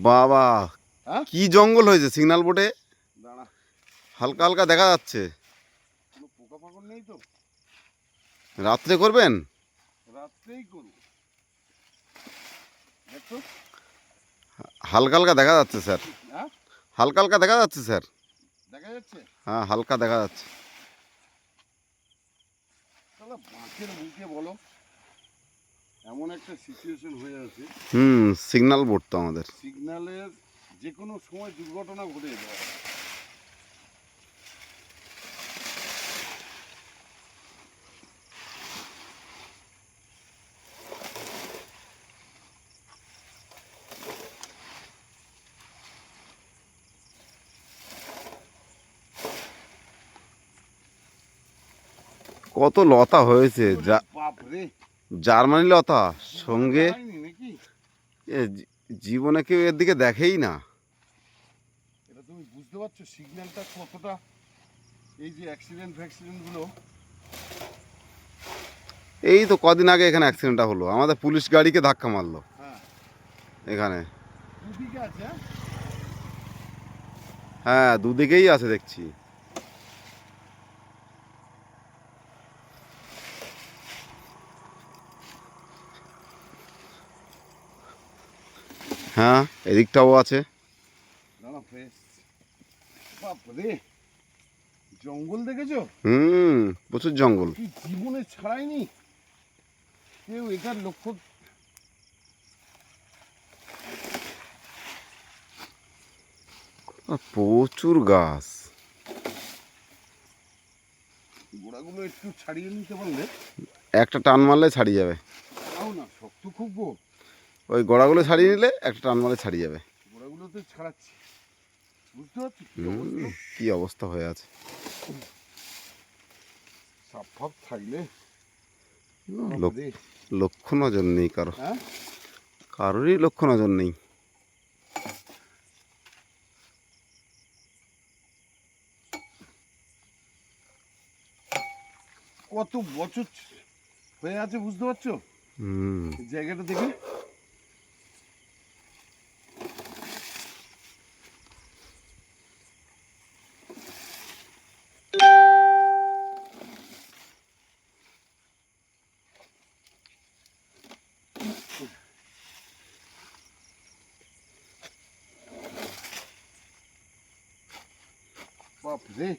বাবা কি জঙ্গল হয়েছে সিগন্যাল বোর্ডে, হালকা হালকা দেখা যাচ্ছে। রাত্রে করবেন? হালকা হালকা দেখা যাচ্ছে স্যার, হালকা হালকা দেখা যাচ্ছে স্যার। হ্যাঁ হালকা দেখা যাচ্ছে। বলো এমন একটা সিচুয়েশন হয়ে আছে। সিগন্যাল বোর্ড তো আমাদের, সিগন্যালের যে কোনো সময় দুর্ঘটনা ঘটে যেতে পারে। কত লতা হয়েছে, জার্মানি লতা সঙ্গে। জীবনে কেউ এর দিকে দেখেই না। এটা তুমি বুঝতে পারছো সিগন্যালটা কতটা, এই যে অ্যাক্সিডেন্ট গুলো। এই তো কদিন আগে এখানে অ্যাক্সিডেন্টটা হলো, আমাদের পুলিশ গাড়িকে ধাক্কা মারলো এখানে। হ্যাঁ দুদিকেই আছে দেখছি। হ্যাঁ এদিকটাও আছে। জঙ্গল দেখেছো? প্রচুর জঙ্গল। জীবনে ছাড়াইনি কেউ এটার লক্ষ্য। প্রচুর গাছ। গোড়াগুলো একটু ছাড়িয়ে নিতে পারলে, একটা টান মারলে ছাড়িয়ে যাবে। না শক্ত খুব গো। ওই গোড়াগুলো ছাড়িয়ে নিলে একটা টান মারলে ছাড়িয়ে যাবে। গোড়াগুলোতে ছাড়াচ্ছি, বুঝতে পারছি কি অবস্থা হয়ে আছে। সাপ ফাপ থাকলে লক্ষ্য নজর নেই কারো, কারোরই লক্ষ্য নজর নেই। কত বছর হয়ে আছে বুঝতে পারছো জায়গাটা দেখে। বাপরে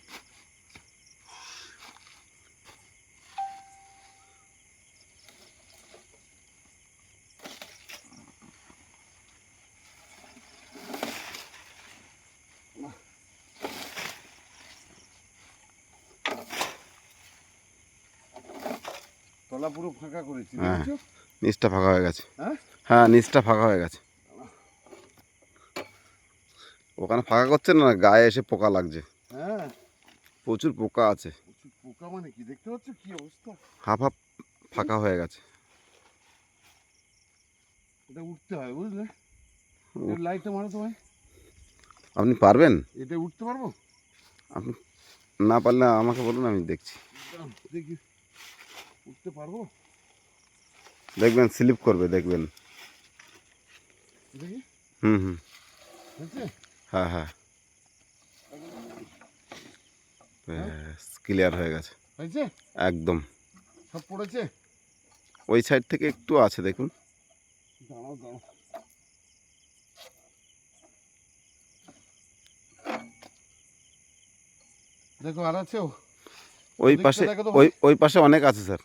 তলা পুরো ফাঁকা করেছি। নিচটা ফাঁকা হয়ে গেছে। হ্যাঁ নিচটা ফাঁকা হয়ে গেছে। ওখানে ফাঁকা করছে না, গায়ে এসে পোকা লাগছে। হ্যাঁ প্রচুর পোকা আছে। পোকা মানে কি দেখতে পাচ্ছ কি অবস্থা, হাফ হাফ ফাঁকা হয়ে গেছে। এটা উঠতে হয় বুঝলে। লাইটটা মারো তোমায়। আপনি পারবেন? এটা উঠতে পারবো? আপনি না পারলে আমাকে বলুন, আমি দেখছি। দেখি উঠতে পারবো? দেখবেন স্লিপ করবে, দেখবেন। দেখি। হুম হ্যাঁ হ্যাঁ ক্লিয়ার হয়ে গেছে একদম। সব পড়েছে। ওই সাইড থেকে একটু আছে দেখুন। দাঁড়াও দাঁড়াও, দেখো আর আছে। ওই পাশে ওই পাশে অনেক আছে স্যার,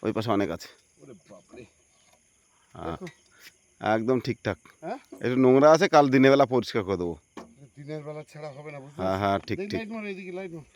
ওই পাশে অনেক আছে। হ্যাঁ একদম ঠিকঠাক। একটু নোংরা আছে, কাল দিনের বেলা পরিষ্কার করে দেবো। দিনের বেলা ছাড়া হবে না। হ্যাঁ হ্যাঁ ঠিক ঠিক। লাইট মারো এদিকে, লাইট মারো।